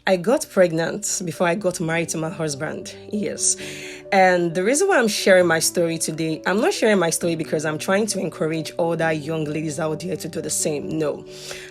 I got pregnant before I got married to my husband. Yes. And the reason why I'm sharing my story today, I'm not sharing my story because I'm trying to encourage other young ladies out there to do the same. No.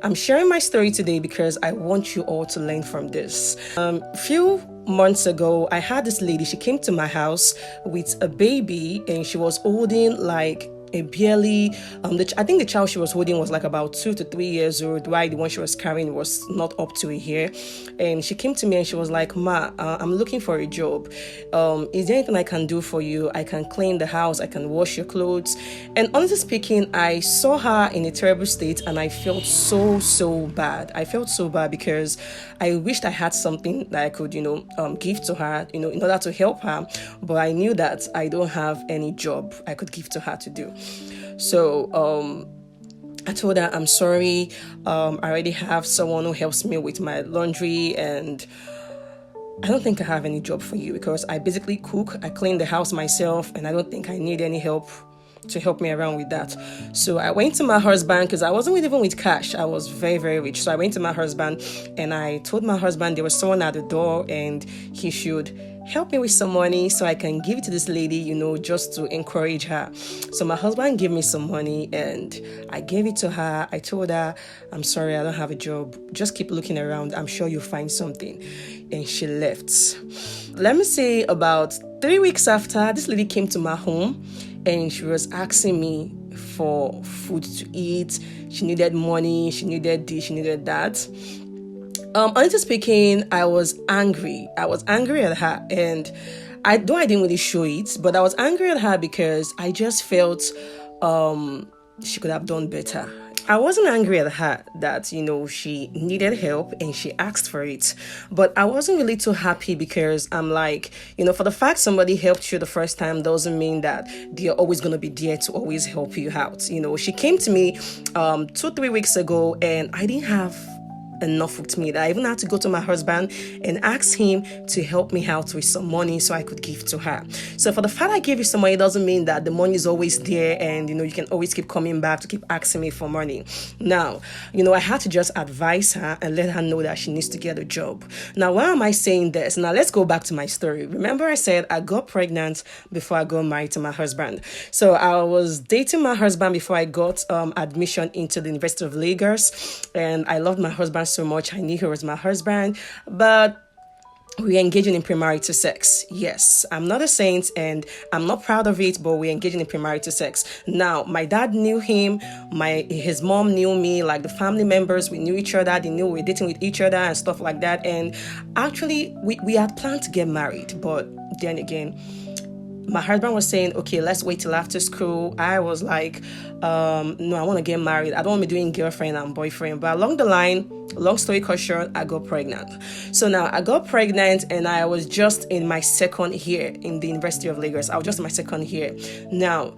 I'm sharing my story today because I want you all to learn from this. A few months ago, I had this lady, she came to my house with a baby and she was holding like a barely, I think the child she was holding was like about 2 to 3 years old, while the one she was carrying was not up to a year. And she came to me and she was like, Ma, I'm looking for a job. Is there anything I can do for you? I can clean the house, I can wash your clothes. And honestly speaking, I saw her in a terrible state and I felt so bad. I felt so bad because I wished I had something that I could, give to her, in order to help her. But I knew that I don't have any job I could give to her to do. So I told her, I'm sorry, I already have someone who helps me with my laundry and I don't think I have any job for you because I basically cook, I clean the house myself and I don't think I need any help to help me around with that. So I went to my husband because I wasn't even with cash. I was very rich. So I went to my husband and I told my husband there was someone at the door and he should help me with some money so I can give it to this lady, just to encourage her. So my husband gave me some money and I gave it to her. I told her, I'm sorry, I don't have a job. Just keep looking around. I'm sure you'll find something. And she left. Let me say about 3 weeks after, this lady came to my home and she was asking me for food to eat. She needed money. She needed this. She needed that. Honestly speaking, I was angry. I was angry at her, and I didn't really show it, but I was angry at her because I just felt she could have done better. I wasn't angry at her that, she needed help and she asked for it. But I wasn't really too happy because I'm like, for the fact somebody helped you the first time doesn't mean that they're always going to be there to always help you out. She came to me 2-3 weeks ago and I didn't have enough with me that I even had to go to my husband and ask him to help me out with some money so I could give to her. So for the fact I gave you some money doesn't mean that the money is always there and you can always keep coming back to keep asking me for money. Now, I had to just advise her and let her know that she needs to get a job. Now, why am I saying this? Now let's go back to my story. Remember I said I got pregnant before I got married to my husband. So I was dating my husband before I got admission into the University of Lagos, and I loved my husband so much. I knew he was my husband, but we're engaging in premarital sex. Yes, I'm not a saint and I'm not proud of it, but we're engaging in premarital sex. Now, my dad knew him, his mom knew me, like the family members, we knew each other, they knew we were dating with each other and stuff like that. And actually, we had planned to get married, but then again, my husband was saying, okay, let's wait till after school. I was like, no, I want to get married. I don't want to be doing girlfriend and boyfriend. But along the line, long story short, I got pregnant. So now I got pregnant and I was just in my second year in the University of Lagos. I was just in my second year. Now,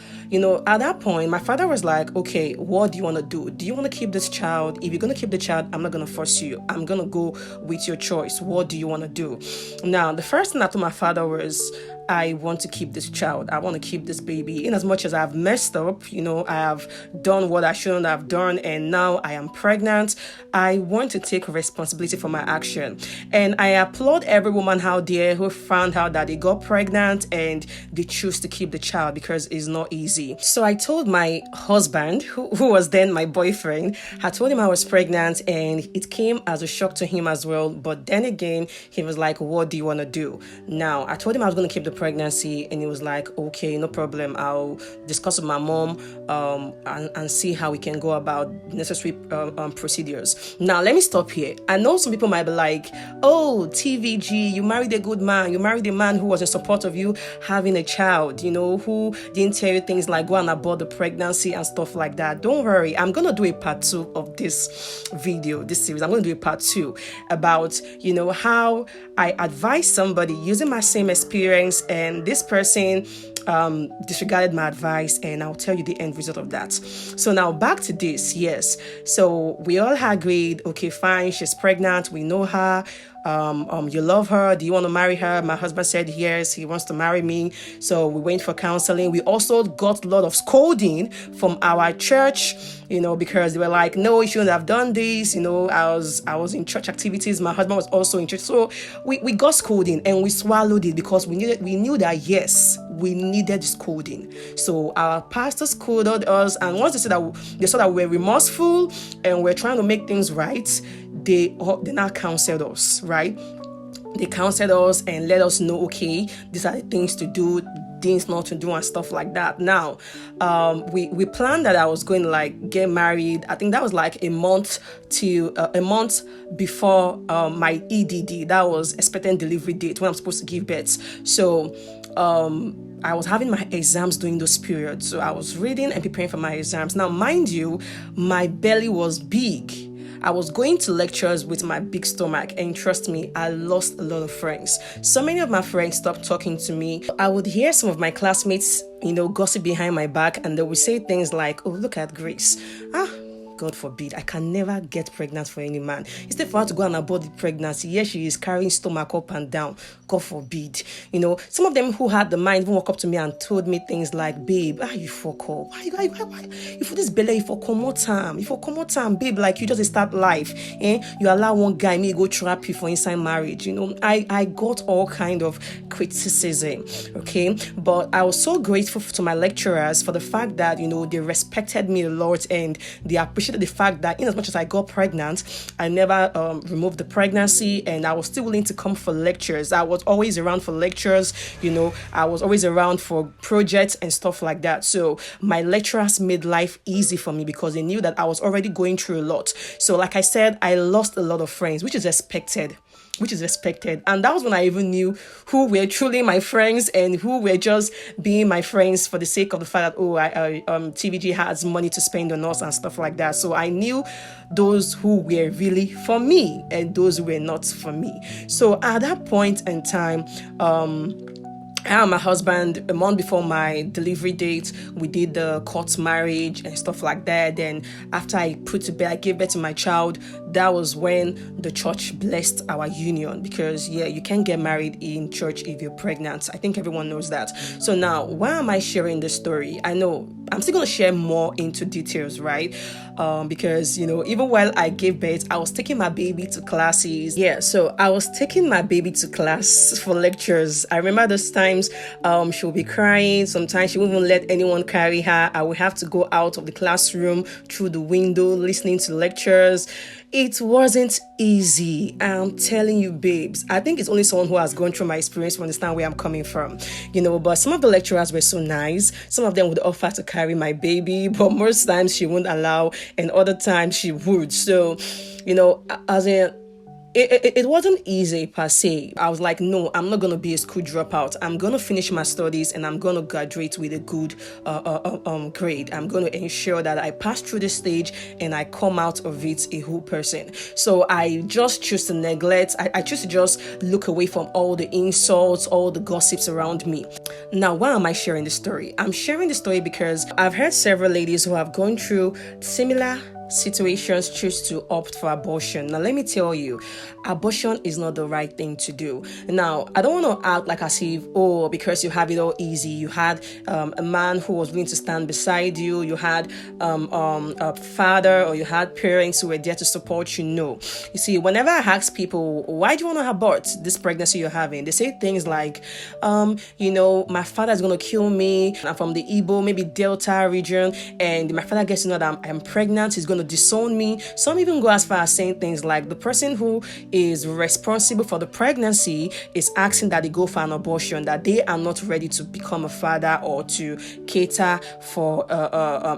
at that point, my father was like, okay, what do you want to do? Do you want to keep this child? If you're going to keep the child, I'm not going to force you. I'm going to go with your choice. What do you want to do? Now, the first thing I told my father was, I want to keep this child. I want to keep this baby. In as much as I've messed up, I have done what I shouldn't have done, and now I am pregnant. I want to take responsibility for my action. And I applaud every woman out there who found out that they got pregnant and they choose to keep the child because it's not easy. So I told my husband, who was then my boyfriend, I told him I was pregnant and it came as a shock to him as well. But then again, he was like, what do you want to do? Now, I told him I was going to keep the pregnancy and he was like, okay, no problem, I'll discuss with my mom and see how we can go about necessary procedures. Now let me stop here. I know some people might be like, oh, TVG, you married a good man, you married a man who was in support of you having a child, who didn't tell you things like go and abort the pregnancy and stuff like that. Don't worry, I'm gonna do a part 2 of this series. I'm gonna do a part 2 about how I advise somebody using my same experience and this person disregarded my advice, and I'll tell you the end result of that. So now back to this. Yes, so we all agreed, okay, fine, she's pregnant, we know her, you love her? Do you want to marry her? My husband said yes, he wants to marry me. So we went for counseling. We also got a lot of scolding from our church, because they were like, no, you shouldn't have done this. I was in church activities. My husband was also in church. So we got scolding, and we swallowed it because we knew that, yes, we needed scolding. So our pastor scolded us, and once they saw that we were remorseful and we're trying to make things right, they now counseled us, right? They counseled us and let us know, okay, these are the things to do, things not to do, and stuff like that. Now, we planned that I was going to get married. I think that was a month before my EDD. That was expected delivery date when I'm supposed to give birth. So I was having my exams during those periods. So I was reading and preparing for my exams. Now, mind you, my belly was big. I was going to lectures with my big stomach, and trust me, I lost a lot of friends. So many of my friends stopped talking to me. I would hear some of my classmates, gossip behind my back, and they would say things like, oh, look at Grace. God forbid, I can never get pregnant for any man. Instead for her to go and abort the pregnancy, yes, she is carrying stomach up and down. God forbid. Some of them who had the mind even walk up to me and told me things like, babe, you fuck up. Why? You for this belly, you for come more time, babe, like you just start life. You allow one guy, me go trap you for inside marriage. I got all kind of criticism, okay? But I was so grateful to my lecturers for the fact that, they respected me a lot, and they appreciated the fact that in as much as I got pregnant, I never removed the pregnancy, and I was still willing to come for lectures. I was always around for lectures, I was always around for projects and stuff like that. So my lecturers made life easy for me because they knew that I was already going through a lot. So like I said, I lost a lot of friends, which is expected. And that was when I even knew who were truly my friends and who were just being my friends for the sake of the fact that, TVG has money to spend on us and stuff like that. So I knew those who were really for me and those who were not for me. So at that point in time, I and my husband, a month before my delivery date, we did the court marriage and stuff like that. Then after I gave birth to my child, that was when the church blessed our union, because you can't get married in church if you're pregnant. I think everyone knows that. So now, why am I sharing this story? I know I'm still going to share more into details, right? Because, even while I gave birth, I was taking my baby to classes. Yeah, so I was taking my baby to class for lectures. I remember those times she'll be crying. Sometimes she won't even let anyone carry her. I would have to go out of the classroom through the window listening to lectures. It wasn't easy. I'm telling you, babes. I think it's only someone who has gone through my experience to understand where I'm coming from. But some of the lecturers were so nice. Some of them would offer to carry my baby, but most times she wouldn't allow, and other times she would. So, it wasn't easy per se. I was like, no, I'm not going to be a school dropout. I'm going to finish my studies and I'm going to graduate with a good grade. I'm going to ensure that I pass through this stage and I come out of it a whole person. So I just choose to neglect. I choose to just look away from all the insults, all the gossips around me. Now, why am I sharing this story? I'm sharing the story because I've heard several ladies who have gone through similar situations choose to opt for abortion. Now, let me tell you, abortion is not the right thing to do. Now, I don't want to act like as if, because you have it all easy, you had a man who was willing to stand beside you, you had a father or you had parents who were there to support you. No. You see, whenever I ask people, why do you want to abort this pregnancy you're having? They say things like, my father is going to kill me. I'm from the Igbo, maybe Delta region, and my father gets to know that I'm pregnant. He's going to disown me. Some even go as far as saying things like the person who is responsible for the pregnancy is asking that they go for an abortion, that they are not ready to become a father or to cater for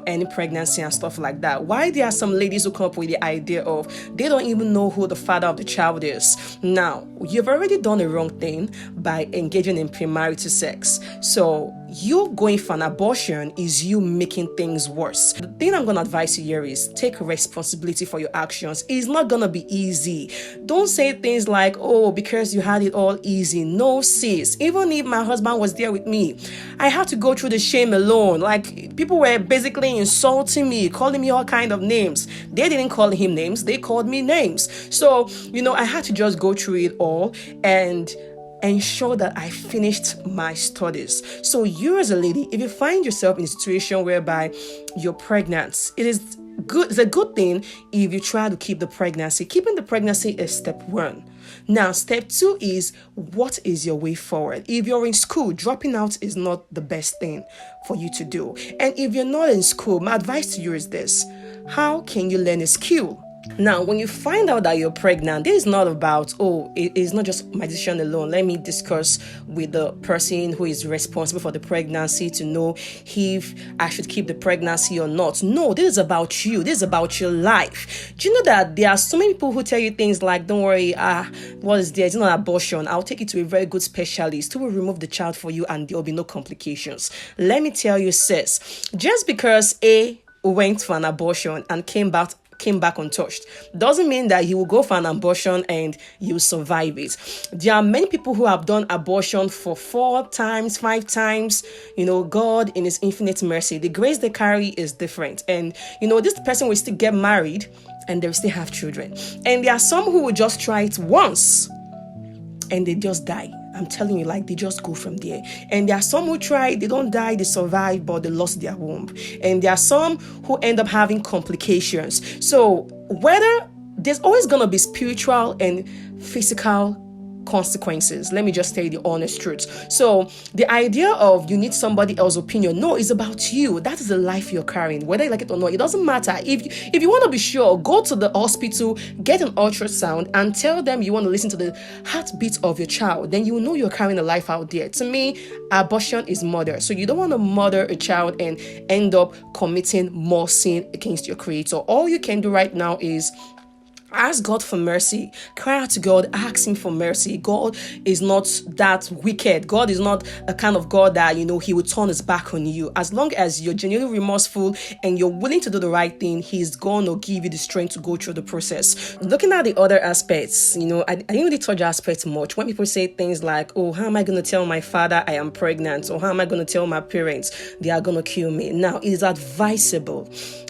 any pregnancy and stuff like that. Why there are some ladies who come up with the idea of they don't even know who the father of the child is. Now, you've already done the wrong thing by engaging in premarital sex. So you going for an abortion is you making things worse. The thing I'm going to advise you here is take responsibility for your actions. It's not going to be easy. Don't say things like, oh, because you had it all easy. No, sis. Even if my husband was there with me, I had to go through the shame alone. Like, people were basically insulting me, calling me all kind of names. They didn't call him names. They called me names. So, I had to just go through it all and ensure that I finished my studies. So you as a lady, if you find yourself in a situation whereby you're pregnant, it's a good thing if you try to keep the pregnancy. Keeping the pregnancy is step one. Now, step two is, what is your way forward? If you're in school, dropping out is not the best thing for you to do. And if you're not in school, my advice to you is this: how can you learn a skill? Now, when you find out that you're pregnant, this is not about, it's not just my decision alone. Let me discuss with the person who is responsible for the pregnancy to know if I should keep the pregnancy or not. No, this is about you. This is about your life. Do you know that there are so many people who tell you things like, don't worry, what is there? It's not abortion. I'll take you to a very good specialist who will remove the child for you and there will be no complications. Let me tell you, sis, just because A went for an abortion and came back untouched doesn't mean that you will go for an abortion and you survive it. There are many people who have done abortion for 4 times, 5 times. God in his infinite mercy, the grace they carry is different. And this person will still get married and they will still have children. And there are some who will just try it once and they just die. I'm telling you, like, they just go from there. And there are some who try, they don't die, they survive, but they lost their womb. And there are some who end up having complications. So whether there's always going to be spiritual and physical consequences. Let me just tell you the honest truth. So the idea of you need somebody else's opinion, no, it's about you. That is the life you're carrying, whether you like it or not. It doesn't matter. If you want to be sure, go to the hospital, get an ultrasound, and tell them you want to listen to the heartbeat of your child. Then you will know you're carrying a life out there. To me, abortion is murder. So you don't want to murder a child and end up committing more sin against your creator. All you can do right now is ask God for mercy. Cry out to God. Ask him for mercy. God is not that wicked. God is not a kind of God that, he will turn his back on you. As long as you're genuinely remorseful and you're willing to do the right thing, he's going to give you the strength to go through the process. Looking at the other aspects, I didn't really touch aspects much. When people say things like, oh, how am I going to tell my father I am pregnant? Or how am I going to tell my parents they are going to kill me? Now, it is advisable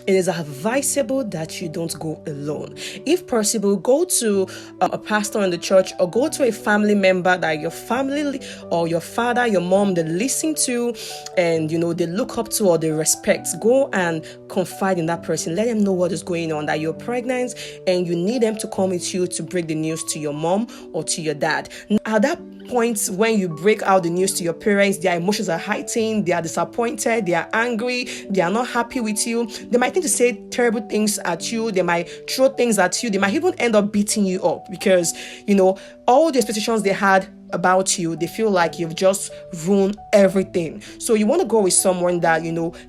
that you don't go alone. If possible, go to a pastor in the church or go to a family member that your family or your father, your mom, they listen to and, they look up to or they respect. Go and confide in that person. Let them know what is going on, that you're pregnant and you need them to come with you to break the news to your mom or to your dad. At that point, when you break out the news to your parents, their emotions are heightened, they are disappointed, they are angry, they are not happy with you. They might think to say terrible things at you, they might throw things at you, they might even end up beating you up because, all the expectations they had about you, they feel like you've just ruined everything. So you want to go with someone that,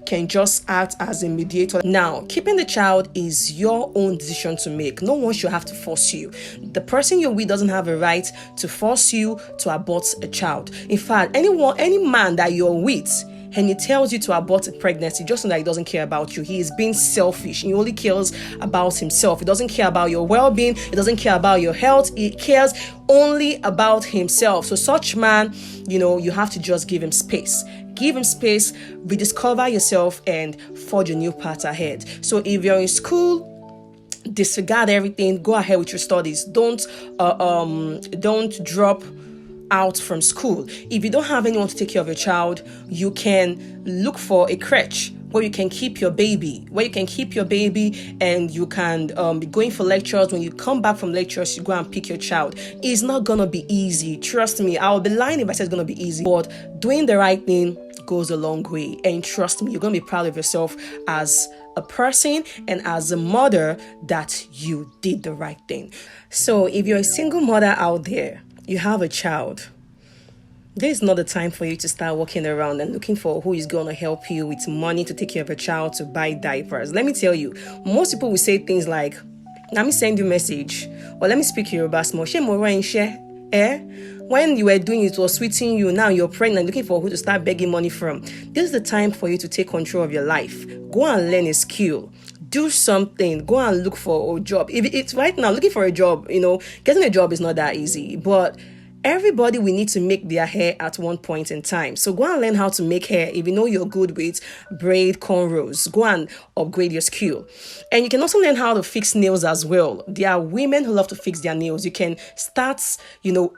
can just act as a mediator. Now, keeping the child is your own decision to make. No one should have to force you. The person you're with doesn't have a right to force you to abort a child. In fact, any man that you're with and he tells you to abort a pregnancy, just so that he doesn't care about you. He is being selfish. He only cares about himself. He doesn't care about your well-being. He doesn't care about your health. He cares only about himself. So such man, you have to just give him space. Give him space, rediscover yourself, and forge a new path ahead. So if you're in school, disregard everything. Go ahead with your studies. Don't drop out from school. If you don't have anyone to take care of your child, you can look for a crèche where you can keep your baby, and you can be going for lectures. When you come back from lectures, you go and pick your child. It's not gonna be easy. Trust me, I'll be lying if I said it's gonna be easy, but doing the right thing goes a long way. And trust me, you're gonna be proud of yourself as a person and as a mother that you did the right thing. So if you're a single mother out there, you have a child, this is not the time for you to start walking around and looking for who is going to help you with money to take care of a child, to buy diapers. Let me tell you, most people will say things like, let me send you a message, or let me speak Yoruba small. Eh? When you were doing it, was sweeting you. Now you're pregnant, looking for who to start begging money from. This is the time for you to take control of your life. Go and learn a skill. Do something. Go and look for a job. If it's right now, looking for a job, getting a job is not that easy. But everybody will need to make their hair at one point in time. So go and learn how to make hair. If you know you're good with braid, cornrows, go and upgrade your skill. And you can also learn how to fix nails as well. There are women who love to fix their nails. You can start,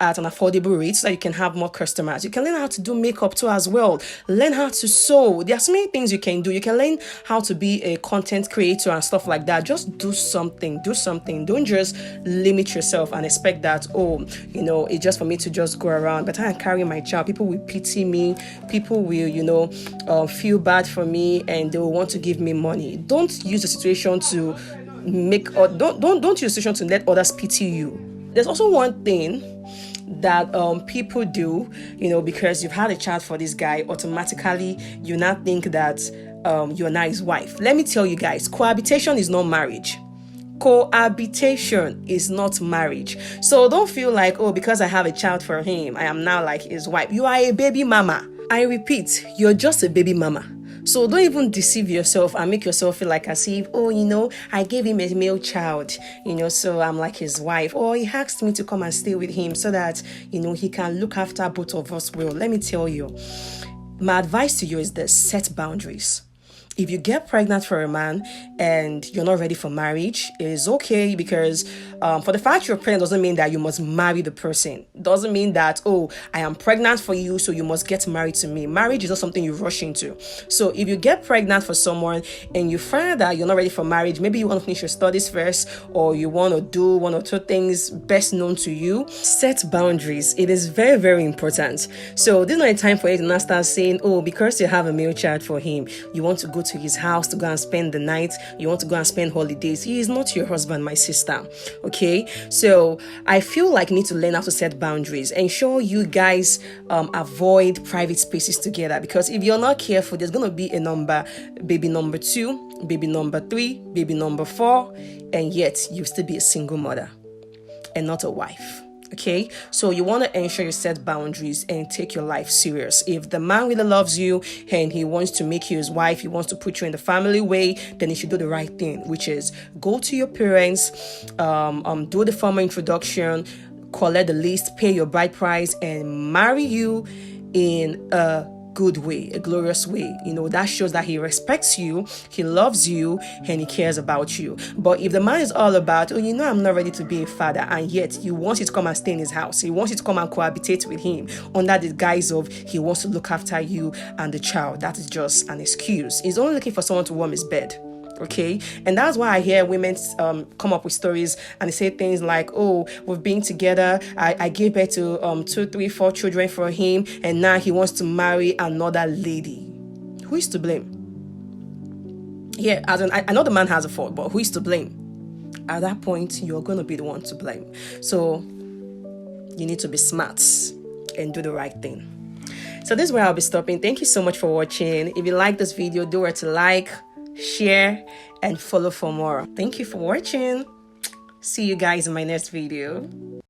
at an affordable rate so that you can have more customers. You can learn how to do makeup too as well. Learn how to sew. There are so many things you can do. You can learn how to be a content creator and stuff like that. Just do something. Do something. Don't just limit yourself and expect that, it's just for me to just go around. But I carry my child. People will pity me. People will, feel bad for me, and they will want to give me money. Don't use the situation to make, or don't use the situation to let others pity you. There's also one thing that people do, because you've had a child for this guy, automatically you now think that you're now his wife. Let me tell you guys, cohabitation is not marriage. Cohabitation is not marriage. So don't feel like, because I have a child for him, I am now like his wife. You are a baby mama. I repeat, you're just a baby mama. So don't even deceive yourself and make yourself feel like as if, I gave him a male child, so I'm like his wife. Or he asked me to come and stay with him so that, he can look after both of us well. Let me tell you, my advice to you is this: set boundaries. If you get pregnant for a man and you're not ready for marriage, it is okay, because for the fact you're pregnant doesn't mean that you must marry the person. Doesn't mean that, I am pregnant for you, so you must get married to me. Marriage is not something you rush into. So if you get pregnant for someone and you find that you're not ready for marriage, maybe you want to finish your studies first, or you want to do one or two things best known to you, set boundaries. It is very, very important. So this is not a time for you to now start saying, because you have a male child for him, you want to go to his house to go and spend the night, you want to go and spend holidays. He is not your husband, my sister. Okay, so I feel like you need to learn how to set boundaries. Ensure you guys avoid private spaces together, because if you're not careful, there's going to be a number, baby number 2, baby number 3, baby number 4, and yet you still be a single mother and not a wife. Okay, so you want to ensure you set boundaries and take your life serious. If the man really loves you and he wants to make you his wife, he wants to put you in the family way, then he should do the right thing, which is go to your parents, do the formal introduction, collect the list, pay your bride price, and marry you in a good way, a glorious way. That shows that he respects you, he loves you, and he cares about you. But if the man is all about, I'm not ready to be a father, and yet you want you to come and stay in his house, he wants you to come and cohabitate with him under the guise of he wants to look after you and the child, that is just an excuse. He's only looking for someone to warm his bed. Okay, and that's why I hear women come up with stories and they say things like, we've been together, I gave birth to 2, 3, 4 children for him, and now he wants to marry another lady. Who is to blame? Yeah, I know the man has a fault, but who is to blame? At that point, you're going to be the one to blame. So you need to be smart and do the right thing. So this is where I'll be stopping. Thank you so much for watching. If you like this video, do it to like, share, and follow for more. Thank you for watching. See you guys in my next video.